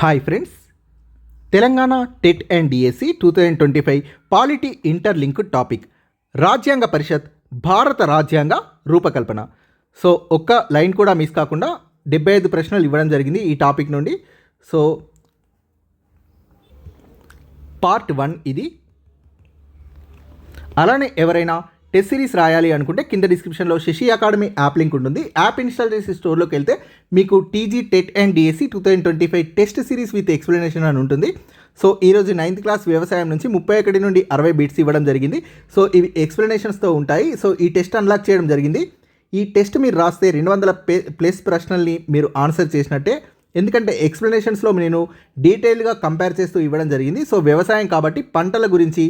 Hi friends, Telangana TET and DSC 2025 polity interlink topic రాజ్యాంగ పరిషత్ భారత రాజ్యాంగ రూపకల్పన. సో ఒక్క లైన్ కూడా మిస్ కాకుండా 75 ప్రశ్నలు ఇవ్వడం జరిగింది ఈ టాపిక్ నుండి. సో పార్ట్ 1 ఇది. అలానే ఎవరైనా టెస్ట్ సిరీస్ రాయాలి అనుకుంటే కింద డిస్క్రిప్షన్లో శశి అకాడమీ యాప్ లింక్ ఉంటుంది. యాప్ ఇన్స్టాల్ చేసి స్టోర్లోకి వెళ్తే మీకు TG TET and DSC 2025 test series with explanation అని ఉంటుంది. సో ఈరోజు 9th క్లాస్ వ్యవసాయం నుంచి 31 నుండి 60 బిట్స్ ఇవ్వడం జరిగింది. సో ఇవి ఎక్స్ప్లెనేషన్స్తో ఉంటాయి. సో ఈ టెస్ట్ అన్లాక్ చేయడం జరిగింది. ఈ టెస్ట్ మీరు రాస్తే 200+ ప్రశ్నల్ని మీరు ఆన్సర్ చేసినట్టే, ఎందుకంటే ఎక్స్ప్లెనేషన్స్లో నేను డీటెయిల్గా కంపేర్ చేస్తూ ఇవ్వడం జరిగింది. సో వ్యవసాయం కాబట్టి పంటల గురించి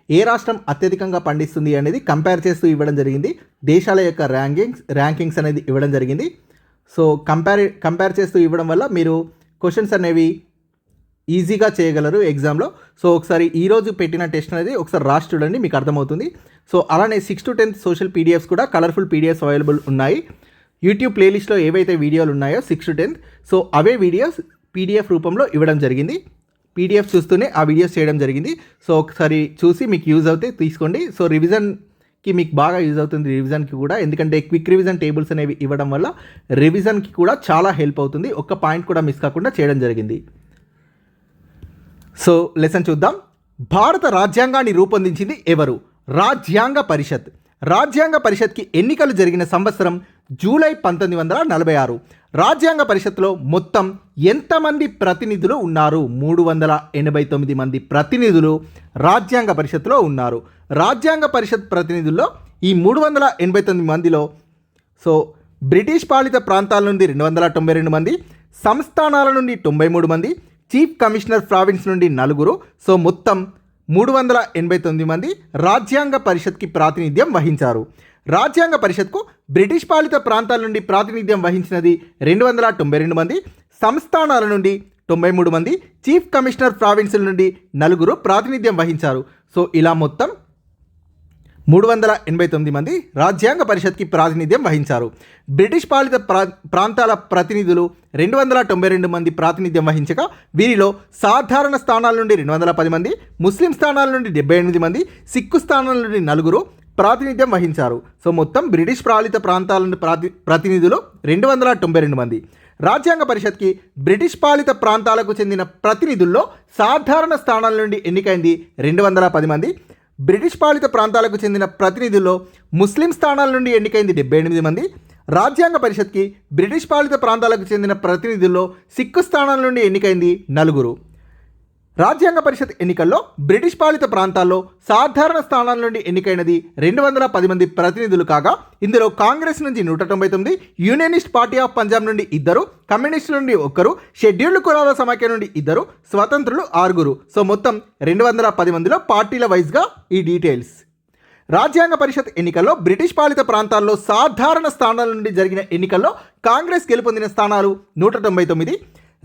ఏ రాష్ట్రం అత్యధికంగా పండిస్తుంది అనేది కంపేర్ చేస్తూ ఇవ్వడం జరిగింది. దేశాల యొక్క ర్యాంకింగ్స్ అనేది ఇవ్వడం జరిగింది. సో కంపేర్ చేస్తూ ఇవ్వడం వల్ల మీరు క్వశ్చన్స్ అనేవి ఈజీగా చేయగలరు ఎగ్జామ్లో. సో ఒకసారి ఈరోజు పెట్టిన టెస్ట్ అనేది ఒకసారి రాసి చూడండి, మీకు అర్థమవుతుంది. సో అలానే 6th to 10th social PDFs కూడా కలర్ఫుల్ పీడిఎఫ్స్ అవైలబుల్ ఉన్నాయి. యూట్యూబ్ ప్లేలిస్ట్లో ఏవైతే వీడియోలు ఉన్నాయో 6th to 10th, so away videos PDF రూపంలో ఇవ్వడం జరిగింది. పీడిఎఫ్ చూస్తూనే ఆ వీడియోస్ చేయడం జరిగింది. సో ఒకసారి చూసి మీకు యూజ్ అవుతే తీసుకోండి. సో రివిజన్కి మీకు బాగా యూజ్ అవుతుంది, రివిజన్కి కూడా, ఎందుకంటే క్విక్ రివిజన్ టేబుల్స్ అనేవి ఇవ్వడం వల్ల రివిజన్కి కూడా చాలా హెల్ప్ అవుతుంది. ఒక్క పాయింట్ కూడా మిస్ కాకుండా చేయడం జరిగింది. సో లెసన్ చూద్దాం. భారత రాజ్యాంగాన్ని రూపొందించింది ఎవరు? రాజ్యాంగ పరిషత్. రాజ్యాంగ పరిషత్కి ఎన్నికలు జరిగిన సంవత్సరం జూలై 1946. రాజ్యాంగ పరిషత్లో మొత్తం ఎంతమంది ప్రతినిధులు ఉన్నారు? 389 మంది ప్రతినిధులు రాజ్యాంగ పరిషత్లో ఉన్నారు. రాజ్యాంగ పరిషత్ ప్రతినిధుల్లో ఈ 389 మందిలో సో బ్రిటిష్ పాలిత ప్రాంతాల నుండి 292 మంది, సంస్థానాల నుండి 93 మంది, చీఫ్ కమిషనర్ ప్రావిన్స్ నుండి 4. సో మొత్తం 389 మంది రాజ్యాంగ పరిషత్కి ప్రాతినిధ్యం వహించారు. రాజ్యాంగ పరిషత్కు బ్రిటిష్ పాలిత ప్రాంతాల నుండి ప్రాతినిధ్యం వహించినది 292 మంది, సంస్థానాల నుండి 93 మంది, చీఫ్ కమిషనర్ ప్రావిన్సుల నుండి 4 ప్రాతినిధ్యం వహించారు. సో ఇలా మొత్తం 389 మంది రాజ్యాంగ పరిషత్కి ప్రాతినిధ్యం వహించారు. బ్రిటిష్ పాలిత ప్రాంతాల ప్రతినిధులు 292 మంది ప్రాతినిధ్యం వహించగా వీరిలో సాధారణ స్థానాల నుండి 210 మంది, ముస్లిం స్థానాల నుండి 78 మంది, సిక్కు స్థానాల నుండి 4 ప్రాతినిధ్యం వహించారు. సో మొత్తం బ్రిటిష్ పాలిత ప్రాంతాల నుండి ప్రతినిధులు 292 మంది. రాజ్యాంగ పరిషత్కి బ్రిటిష్ పాలిత ప్రాంతాలకు చెందిన ప్రతినిధుల్లో సాధారణ స్థానాల నుండి ఎన్నికైంది 210 మంది. బ్రిటిష్ పాలిత ప్రాంతాలకు చెందిన ప్రతినిధుల్లో ముస్లిం స్థానాల నుండి ఎన్నికైంది 78 మంది. రాజ్యాంగ పరిషత్కి బ్రిటిష్ పాలిత ప్రాంతాలకు చెందిన ప్రతినిధుల్లో సిక్కు స్థానాల నుండి ఎన్నికైంది 4. రాజ్యాంగ పరిషత్ ఎన్నికల్లో బ్రిటిష్ పాలిత ప్రాంతాల్లో సాధారణ స్థానాల నుండి ఎన్నికైనది 210 మంది ప్రతినిధులు కాగా ఇందులో కాంగ్రెస్ నుంచి 199, యూనియనిస్ట్ పార్టీ ఆఫ్ పంజాబ్ నుండి 2, కమ్యూనిస్టుల నుండి 1, షెడ్యూల్డ్ కులాల సమాఖ్య నుండి 2, స్వతంత్రులు 6. సో మొత్తం 210 మందిలో పార్టీల వైజ్గా ఈ డీటెయిల్స్. రాజ్యాంగ పరిషత్ ఎన్నికల్లో బ్రిటిష్ పాలిత ప్రాంతాల్లో సాధారణ స్థానాల నుండి జరిగిన ఎన్నికల్లో కాంగ్రెస్ గెలుపొందిన స్థానాలు 199.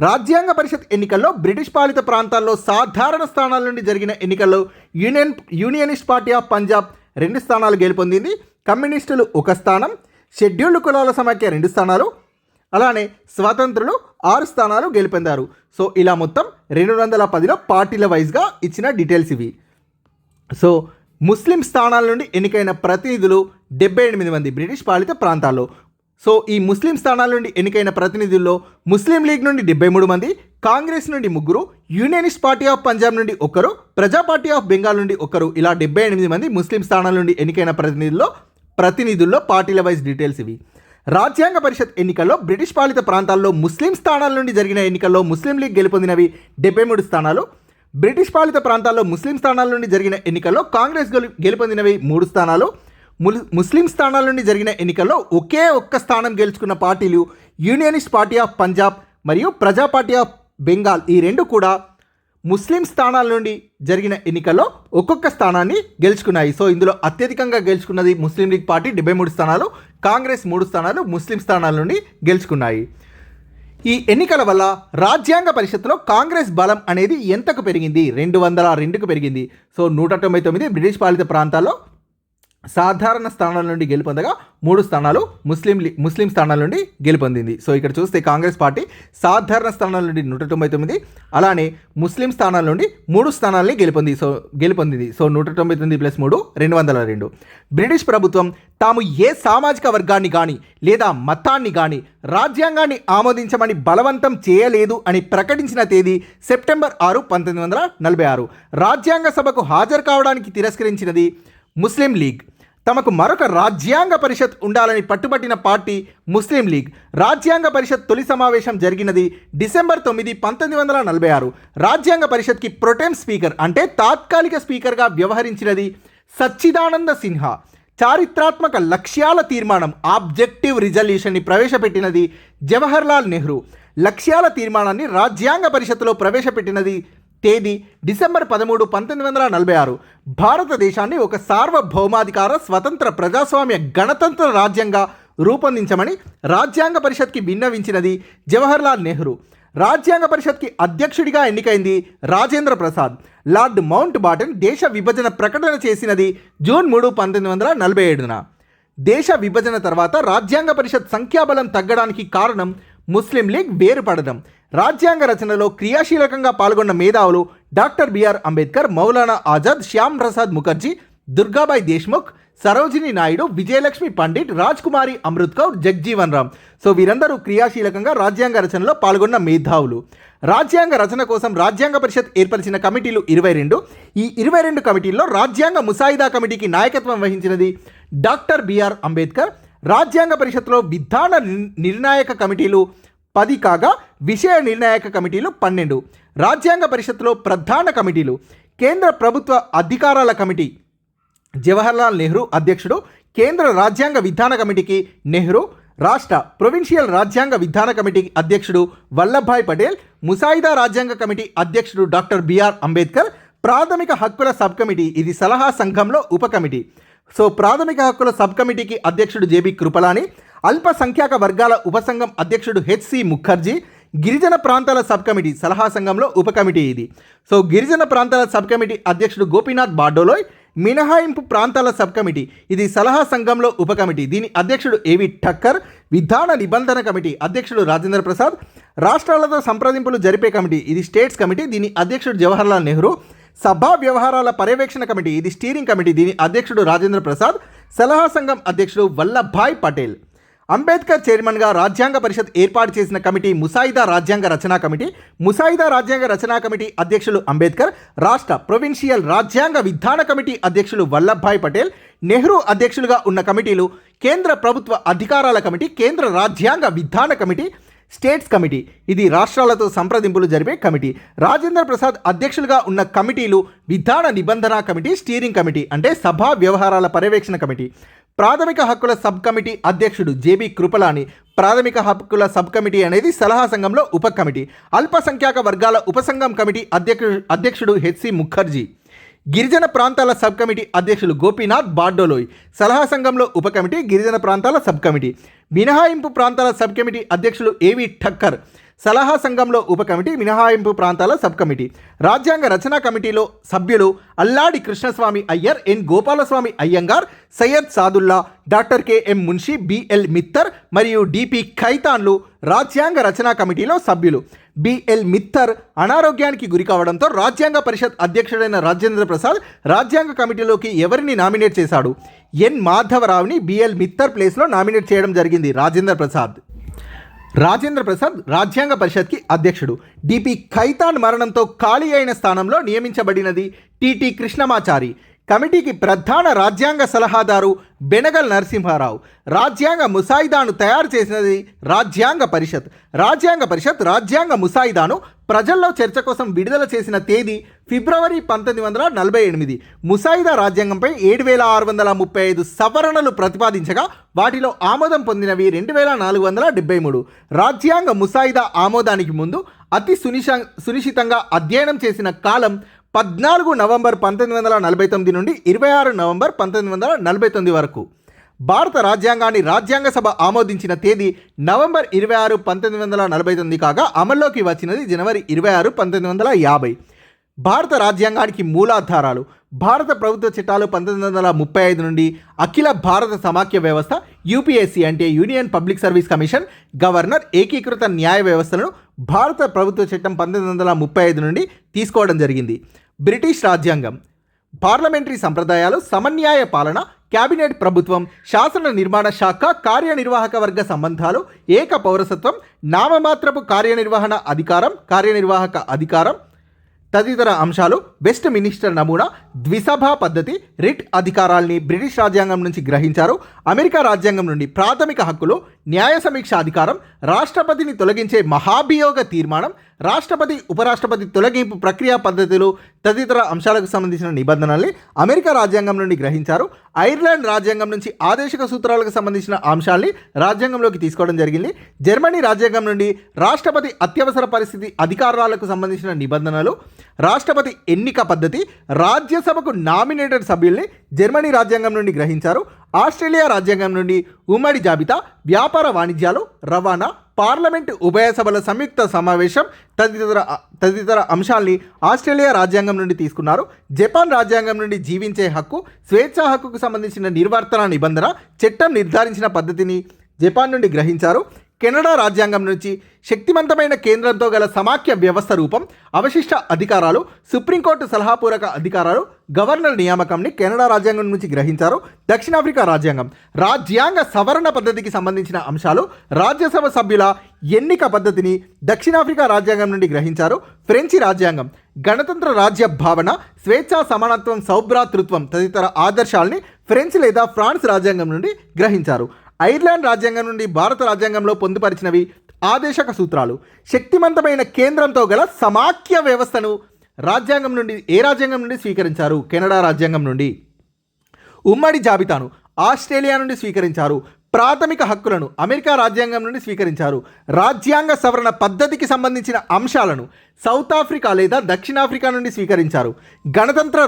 రాజ్యాంగ పరిషత్ ఎన్నికల్లో బ్రిటిష్ పాలిత ప్రాంతాల్లో సాధారణ స్థానాల నుండి జరిగిన ఎన్నికల్లో యూనియనిస్ట్ పార్టీ ఆఫ్ పంజాబ్ 2 స్థానాలు గెలుపొందింది, కమ్యూనిస్టులు 1 స్థానం, షెడ్యూల్డ్ కులాల సమాఖ్య 2 స్థానాలు, అలానే స్వతంత్రులు 6 స్థానాలు గెలుపొందారు. సో ఇలా మొత్తం 210లో పార్టీల వైజ్గా ఇచ్చిన డీటెయిల్స్ ఇవి. సో ముస్లిం స్థానాల నుండి ఎన్నికైన ప్రతినిధులు 78 మంది బ్రిటిష్ పాలిత ప్రాంతాల్లో. సో ఈ ముస్లిం స్థానాల నుండి ఎన్నికైన ప్రతినిధుల్లో ముస్లిం లీగ్ నుండి 73 మంది, కాంగ్రెస్ నుండి 3, యూనియనిస్ట్ పార్టీ ఆఫ్ పంజాబ్ నుండి 1, ప్రజా పార్టీ ఆఫ్ బెంగాల్ నుండి 1, ఇలా 78 మంది ముస్లిం స్థానాల నుండి ఎన్నికైన ప్రతినిధుల్లో పార్టీల వైజ్ డీటెయిల్స్ ఇవి. రాజ్యాంగ పరిషత్ ఎన్నికల్లో బ్రిటిష్ పాలిత ప్రాంతాల్లో ముస్లిం స్థానాల నుండి జరిగిన ఎన్నికల్లో ముస్లిం లీగ్ గెలుపొందినవి 73 స్థానాలు. బ్రిటిష్ పాలిత ప్రాంతాల్లో ముస్లిం స్థానాల నుండి జరిగిన ఎన్నికల్లో కాంగ్రెస్ గెలుపొందినవి 3 స్థానాలు. ముస్లిం స్థానాల నుండి జరిగిన ఎన్నికల్లో ఒకే ఒక్క స్థానం గెలుచుకున్న పార్టీలు యూనియనిస్ట్ పార్టీ ఆఫ్ పంజాబ్ మరియు ప్రజా పార్టీ ఆఫ్ బెంగాల్. ఈ 2 కూడా ముస్లిం స్థానాల నుండి జరిగిన ఎన్నికల్లో ఒక్కొక్క స్థానాన్ని గెలుచుకున్నాయి. సో ఇందులో అత్యధికంగా గెలుచుకున్నది ముస్లిం లీగ్ పార్టీ 73 స్థానాలు, కాంగ్రెస్ 3 స్థానాలు ముస్లిం స్థానాల నుండి గెలుచుకున్నాయి. ఈ ఎన్నికల వల్ల రాజ్యాంగ పరిషత్తులో కాంగ్రెస్ బలం అనేది ఎంతకు పెరిగింది? 202కు పెరిగింది. సో 199 బ్రిటిష్ పాలిత ప్రాంతాల్లో సాధారణ స్థానాల నుండి గెలుపొందగా 3 స్థానాలు ముస్లిం స్థానాల నుండి గెలుపొందింది. సో ఇక్కడ చూస్తే కాంగ్రెస్ పార్టీ సాధారణ స్థానాల నుండి 199, అలానే ముస్లిం స్థానాల నుండి 3 స్థానాలని గెలుపొందింది. సో 199 + 3 202. బ్రిటిష్ ప్రభుత్వం తాము ఏ సామాజిక వర్గాన్ని కానీ లేదా మతాన్ని కానీ రాజ్యాంగాన్ని ఆమోదించమని బలవంతం చేయలేదు అని ప్రకటించిన తేదీ సెప్టెంబర్ 6, 1946. రాజ్యాంగ సభకు హాజరు కావడానికి తిరస్కరించినది ముస్లిం లీగ్. తమకు మరొక రాజ్యాంగ పరిషత్ ఉండాలని పట్టుబట్టిన పార్టీ ముస్లిం లీగ్. రాజ్యాంగ పరిషత్ తొలి సమావేశం జరిగినది డిసెంబర్ 9, 1946. రాజ్యాంగ పరిషత్కి ప్రొటెం స్పీకర్ అంటే తాత్కాలిక స్పీకర్గా వ్యవహరించినది సచ్చిదానంద సిన్హా. చారిత్రాత్మక లక్ష్యాల తీర్మానం ఆబ్జెక్టివ్ రిజల్యూషన్ని ప్రవేశపెట్టినది జవహర్లాల్ నెహ్రూ. లక్ష్యాల తీర్మానాన్ని రాజ్యాంగ పరిషత్తులో ప్రవేశపెట్టినది తేదీ డిసెంబర్ 13, 1946. భారతదేశాన్ని ఒక సార్వభౌమాధికార స్వతంత్ర ప్రజాస్వామ్య గణతంత్ర రాజ్యంగా రూపొందించమని రాజ్యాంగ పరిషత్కి విన్నవించినది జవహర్లాల్ నెహ్రూ. రాజ్యాంగ పరిషత్కి అధ్యక్షుడిగా ఎన్నికైంది రాజేంద్ర ప్రసాద్. లార్డ్ మౌంట్ బాటన్ దేశ విభజన ప్రకటన చేసినది జూన్ 3, 1947. దేశ విభజన తర్వాత రాజ్యాంగ పరిషత్ సంఖ్యాబలం తగ్గడానికి కారణం ముస్లిం లీగ్ వేరుపడడం. రాజ్యాంగ రచనలో క్రియాశీలకంగా పాల్గొన్న మేధావులు డాక్టర్ బిఆర్ అంబేద్కర్, మౌలానా ఆజాద్, శ్యామ్ ప్రసాద్ ముఖర్జీ, దుర్గాబాయ్ దేశ్ముఖ్, సరోజిని నాయుడు, విజయలక్ష్మి పండిట్, రాజ్ కుమారి అమృత్ కౌర్, జగ్జీవన్ రామ్. సో వీరందరూ క్రియాశీలకంగా రాజ్యాంగ రచనలో పాల్గొన్న మేధావులు. రాజ్యాంగ రచన కోసం రాజ్యాంగ పరిషత్ ఏర్పరిచిన కమిటీలు 22. ఈ 22 కమిటీల్లో రాజ్యాంగ ముసాయిదా కమిటీకి నాయకత్వం వహించినది డాక్టర్ బిఆర్ అంబేద్కర్. రాజ్యాంగ పరిషత్లో విధాన నిర్ణాయక కమిటీలు 10 కాగా విషయ నిర్ణాయక కమిటీలు 12. రాజ్యాంగ పరిషత్తులో ప్రధాన కమిటీలు: కేంద్ర ప్రభుత్వ అధికారాల కమిటీ జవహర్లాల్ నెహ్రూ అధ్యక్షుడు, కేంద్ర రాజ్యాంగ విధాన కమిటీకి నెహ్రూ, రాష్ట్ర ప్రొవిన్షియల్ రాజ్యాంగ విధాన కమిటీకి అధ్యక్షుడు వల్లభాయ్ పటేల్, ముసాయిదా రాజ్యాంగ కమిటీ అధ్యక్షుడు డాక్టర్ బిఆర్ అంబేద్కర్, ప్రాథమిక హక్కుల సబ్ కమిటీ ఇది సలహా సంఘంలో ఉప కమిటీ. సో ప్రాథమిక హక్కుల సబ్ కమిటీకి అధ్యక్షుడు జేబీ కృపలాని, అల్పసంఖ్యాక వర్గాల ఉపసంఘం అధ్యక్షుడు హెచ్సి ముఖర్జీ, గిరిజన ప్రాంతాల సబ్ కమిటీ సలహా సంఘంలో ఉప కమిటీ ఇది. సో గిరిజన ప్రాంతాల సబ్ కమిటీ అధ్యక్షుడు గోపీనాథ్ బార్డోలోయ్, మినహాయింపు ప్రాంతాల సబ్ కమిటీ ఇది సలహా సంఘంలో ఉప కమిటీ, దీని అధ్యక్షుడు ఏవి ఠక్కర్, విధాన నిబంధన కమిటీ అధ్యక్షుడు రాజేంద్ర ప్రసాద్, రాష్ట్రాలతో సంప్రదింపులు జరిపే కమిటీ ఇది స్టేట్స్ కమిటీ, దీని అధ్యక్షుడు జవహర్లాల్ నెహ్రూ, సభా వ్యవహారాల పర్యవేక్షణ కమిటీ ఇది స్టీరింగ్ కమిటీ, దీని అధ్యక్షుడు రాజేంద్ర ప్రసాద్, సలహా సంఘం అధ్యక్షుడు వల్లభాయ్ పటేల్. అంబేద్కర్ చైర్మన్గా రాజ్యాంగ పరిషత్ ఏర్పాటు చేసిన కమిటీ ముసాయిదా రాజ్యాంగ రచనా కమిటీ. ముసాయిదా రాజ్యాంగ రచనా కమిటీ అధ్యక్షులు అంబేద్కర్, రాష్ట్ర ప్రొవిన్షియల్ రాజ్యాంగ విధాన కమిటీ అధ్యక్షులు వల్లభాయ్ పటేల్. నెహ్రూ అధ్యక్షులుగా ఉన్న కమిటీలు కేంద్ర ప్రభుత్వ అధికారాల కమిటీ, కేంద్ర రాజ్యాంగ విధాన కమిటీ, స్టేట్స్ కమిటీ ఇది రాష్ట్రాలతో సంప్రదింపులు జరిపే కమిటీ. రాజేంద్ర ప్రసాద్ అధ్యక్షులుగా ఉన్న కమిటీలు విధాన నిబంధన కమిటీ, స్టీరింగ్ కమిటీ అంటే సభా వ్యవహారాల పర్యవేక్షణ కమిటీ. ప్రాథమిక హక్కుల సబ్ కమిటీ అధ్యక్షుడు జేబీ కృపలాని. ప్రాథమిక హక్కుల సబ్ కమిటీ అనేది సలహా సంఘంలో ఉప కమిటీ. అల్పసంఖ్యాక వర్గాల ఉపసంఘం కమిటీ అధ్యక్షుడు హెచ్సి ముఖర్జీ. గిరిజన ప్రాంతాల సబ్ కమిటీ అధ్యక్షులు గోపీనాథ్ బార్డోలోయ్. సలహా సంఘంలో ఉప కమిటీ గిరిజన ప్రాంతాల సబ్ కమిటీ. మినహాయింపు ప్రాంతాల సబ్ కమిటీ అధ్యక్షులు ఏవి ఠక్కర్. సలహా సంఘంలో ఉప కమిటీ, మినహాయింపు ప్రాంతాల సబ్ కమిటీ. రాజ్యాంగ రచనా కమిటీలో సభ్యులు Alladi Krishnaswami Ayyar, N Gopalaswami Ayyangar, Syed Saadulla, doctor K M Munshi, B L Mitter మరియు డిపి ఖైతాన్లు రాజ్యాంగ రచనా కమిటీలో సభ్యులు. బిఎల్ మిత్తర్ అనారోగ్యానికి గురి కావడంతో రాజ్యాంగ పరిషత్ అధ్యక్షుడైన రాజేంద్ర ప్రసాద్ రాజ్యాంగ కమిటీలోకి ఎవరిని నామినేట్ చేశాడు? ఎన్ మాధవరావుని బిఎల్ మిత్తర్ ప్లేస్లో నామినేట్ చేయడం జరిగింది రాజేంద్ర ప్రసాద్. రాజ్యాంగ పరిషత్కి అధ్యక్షుడు. డిపి ఖైతాన్ మరణంతో ఖాళీ అయిన స్థానంలో నియమించబడినది టిటి కృష్ణమాచారి. కమిటీకి ప్రధాన రాజ్యాంగ సలహాదారు బెనగల్ నరసింహారావు. రాజ్యాంగ ముసాయిదాను తయారు చేసినది రాజ్యాంగ పరిషత్. రాజ్యాంగ ముసాయిదాను ప్రజల్లో చర్చ కోసం విడుదల చేసిన తేదీ ఫిబ్రవరి 1948. ముసాయిదా రాజ్యాంగంపై 7,635 సవరణలు ప్రతిపాదించగా వాటిలో ఆమోదం పొందినవి 2,473. రాజ్యాంగ ముసాయిదా ఆమోదానికి ముందు అతి సునిశితంగా అధ్యయనం చేసిన కాలం 14 నవంబర్ 1949 నుండి 26 నవంబర్ 1949 వరకు. భారత రాజ్యాంగాన్ని రాజ్యాంగ సభ ఆమోదించిన తేదీ నవంబర్ 26, 1949 కాగా అమల్లోకి వచ్చినది జనవరి 26, 1950. భారత రాజ్యాంగానికి మూలాధారాలు. భారత ప్రభుత్వ చట్టాలు 1935 నుండి అఖిల భారత సమాఖ్య వ్యవస్థ యూపీఎస్సీ అంటే union public service commission, governor, ఏకీకృత న్యాయ వ్యవస్థలను భారత ప్రభుత్వ చట్టం 1935 నుండి తీసుకోవడం జరిగింది. బ్రిటిష్ రాజ్యాంగం, పార్లమెంటరీ సంప్రదాయాలు, సమన్యాయ పాలన, క్యాబినెట్ ప్రభుత్వం, శాసన నిర్మాణ శాఖ, కార్యనిర్వాహక వర్గ సంబంధాలు, ఏక పౌరసత్వం, నామమాత్రపు కార్యనిర్వాహక అధికారం తదితర అంశాలు, వెస్ట్ మినిస్టర్ నమూనా, ద్విసభా పద్ధతి, రిట్ అధికారాల్ని బ్రిటిష్ రాజ్యాంగం నుంచి గ్రహించారు. అమెరికా రాజ్యాంగం నుండి ప్రాథమిక హక్కులు, న్యాయ సమీక్ష అధికారం, రాష్ట్రపతిని తొలగించే మహాభియోగ తీర్మానం, రాష్ట్రపతి ఉపరాష్ట్రపతి తొలగింపు ప్రక్రియ పద్ధతులు తదితర అంశాలకు సంబంధించిన నిబంధనల్ని అమెరికా రాజ్యాంగం నుండి గ్రహించారు. ఐర్లాండ్ రాజ్యాంగం నుంచి ఆదేశిక సూత్రాలకు సంబంధించిన అంశాల్ని రాజ్యాంగంలోకి తీసుకోవడం జరిగింది. జర్మనీ రాజ్యాంగం నుండి రాష్ట్రపతి అత్యవసర పరిస్థితి అధికారాలకు సంబంధించిన నిబంధనలు, రాష్ట్రపతి ఎన్నిక పద్ధతి, రాజ్యసభకు నామినేటెడ్ సభ్యుల్ని జర్మనీ రాజ్యాంగం నుండి గ్రహించారు. ఆస్ట్రేలియా రాజ్యాంగం నుండి ఉమ్మడి జాబితా, వ్యాపార వాణిజ్యాలు, రవాణా, పార్లమెంటు ఉభయ సభల సంయుక్త సమావేశం తదితర అంశాల్ని ఆస్ట్రేలియా రాజ్యాంగం నుండి తీసుకున్నారు. జపాన్ రాజ్యాంగం నుండి జీవించే హక్కు, స్వేచ్ఛా హక్కుకు సంబంధించిన నిర్వర్తన నిబంధన, చట్టం నిర్ధారించిన పద్ధతిని జపాన్ నుండి గ్రహించారు. కెనడా రాజ్యాంగం నుంచి శక్తివంతమైన కేంద్రంతో గల సమాఖ్య వ్యవస్థ రూపం, అవశిష్ట అధికారాలు, సుప్రీంకోర్టు సలహాపూర్వక అధికారాలు, గవర్నర్ నియామకంని కెనడా రాజ్యాంగం నుంచి గ్రహించారు. దక్షిణాఫ్రికా రాజ్యాంగం, రాజ్యాంగ సవరణ పద్ధతికి సంబంధించిన అంశాలు, రాజ్యసభ సభ్యుల ఎన్నిక పద్ధతిని దక్షిణాఫ్రికా రాజ్యాంగం నుండి గ్రహించారు. ఫ్రెంచి రాజ్యాంగం, గణతంత్ర రాజ్య భావన, స్వేచ్ఛా, సమానత్వం, సౌభ్రాతృత్వం తదితర ఆదర్శాలని ఫ్రెంచ్ లేదా ఫ్రాన్స్ రాజ్యాంగం నుండి గ్రహించారు. ఐర్లాండ్ రాజ్యాంగం నుండి భారత రాజ్యాంగంలో పొందుపరిచినవి ఆదేశక సూత్రాలు. శక్తివంతమైన కేంద్రంతో గల సమాఖ్య వ్యవస్థను రాజ్యాంగం నుండి స్వీకరించారు? కెనడా రాజ్యాంగం నుండి. ఉమ్మడి జాబితాను ఆస్ట్రేలియా నుండి స్వీకరించారు. ప్రాథమిక హక్కులను అమెరికా రాజ్యాంగం నుండి స్వీకరించారు. రాజ్యాంగ సవరణ పద్ధతికి సంబంధించిన అంశాలను సౌత్ ఆఫ్రికా లేదా దక్షిణాఫ్రికా నుండి స్వీకరించారు. గణతంత్ర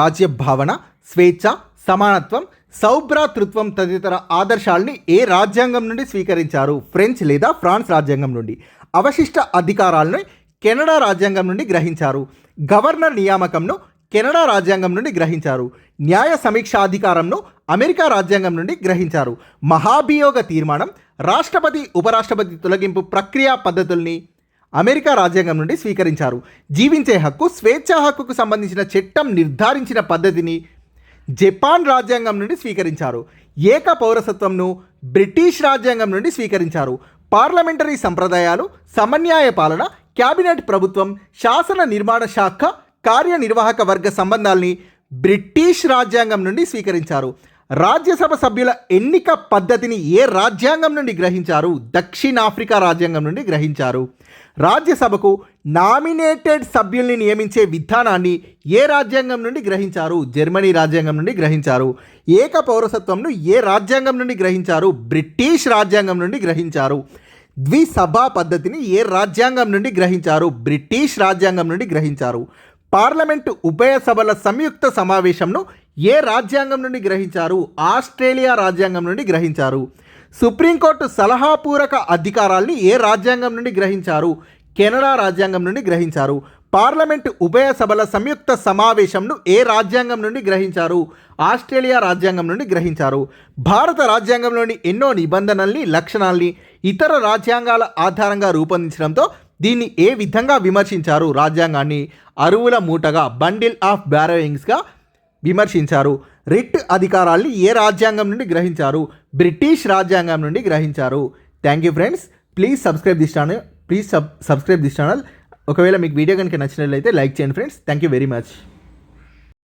రాజ్య భావన, స్వేచ్ఛ, సమానత్వం, సౌభ్రాతృత్వం తదితర ఆదర్శాలని ఏ రాజ్యాంగం నుండి స్వీకరించారు? ఫ్రెంచ్ లేదా ఫ్రాన్స్ రాజ్యాంగం నుండి. అవశిష్ట అధికారాలను కెనడా రాజ్యాంగం నుండి గ్రహించారు. గవర్నర్ నియామకంను కెనడా రాజ్యాంగం నుండి గ్రహించారు. న్యాయ సమీక్షాధికారంను అమెరికా రాజ్యాంగం నుండి గ్రహించారు. మహాభియోగ తీర్మానం, రాష్ట్రపతి ఉపరాష్ట్రపతి తొలగింపు ప్రక్రియ పద్ధతుల్ని అమెరికా రాజ్యాంగం నుండి స్వీకరించారు. జీవించే హక్కు, స్వేచ్ఛా హక్కుకు సంబంధించిన చట్టం నిర్ధారించిన పద్ధతిని జపాన్ రాజ్యాంగం నుండి స్వీకరించారు. ఏక పౌరసత్వంను బ్రిటిష్ రాజ్యాంగం నుండి స్వీకరించారు. పార్లమెంటరీ సంప్రదాయాలు, సమన్యాయ పాలన, క్యాబినెట్ ప్రభుత్వం, శాసన నిర్మాణ శాఖ, కార్యనిర్వాహక వర్గ సంబంధాల్ని బ్రిటిష్ రాజ్యాంగం నుండి స్వీకరించారు. రాజ్యసభ సభ్యుల ఎన్నిక పద్ధతిని ఏ రాజ్యాంగం నుండి గ్రహించారు? దక్షిణాఫ్రికా రాజ్యాంగం నుండి గ్రహించారు. రాజ్యసభకు నామినేటెడ్ సభ్యుల్ని నియమించే విధానాన్ని ఏ రాజ్యాంగం నుండి గ్రహించారు? జర్మనీ రాజ్యాంగం నుండి గ్రహించారు. ఏక పౌరసత్వంను ఏ రాజ్యాంగం నుండి గ్రహించారు? బ్రిటిష్ రాజ్యాంగం నుండి గ్రహించారు. ద్విసభా పద్ధతిని ఏ రాజ్యాంగం నుండి గ్రహించారు? బ్రిటిష్ రాజ్యాంగం నుండి గ్రహించారు. పార్లమెంటు ఉభయ సభల సంయుక్త సమావేశంను ఏ రాజ్యాంగం నుండి గ్రహించారు? ఆస్ట్రేలియా రాజ్యాంగం నుండి గ్రహించారు. సుప్రీంకోర్టు సలహాపూర్వక అధికారాల్ని ఏ రాజ్యాంగం నుండి గ్రహించారు? కెనడా రాజ్యాంగం నుండి గ్రహించారు. పార్లమెంటు ఉభయ సభల సంయుక్త సమావేశంను ఏ రాజ్యాంగం నుండి గ్రహించారు? ఆస్ట్రేలియా రాజ్యాంగం నుండి గ్రహించారు. భారత రాజ్యాంగంలోని ఎన్నో నిబంధనల్ని, లక్షణాల్ని ఇతర రాజ్యాంగాల ఆధారంగా రూపొందించడంతో దీన్ని ఏ విధంగా విమర్శించారు? రాజ్యాంగాన్ని అరువుల మూటగా, బండిల్ ఆఫ్ బ్యారోయింగ్స్గా విమర్శించారు. రిట్ అధికారాల్ని ఏ రాజ్యాంగం నుండి గ్రహించారు? బ్రిటిష్ రాజ్యాంగం నుండి గ్రహించారు. Thank you friends. Please subscribe this channel. ఒకవేళ మీకు వీడియో కనుక నచ్చినట్లయితే లైక్ చేయండి friends. Thank you very much.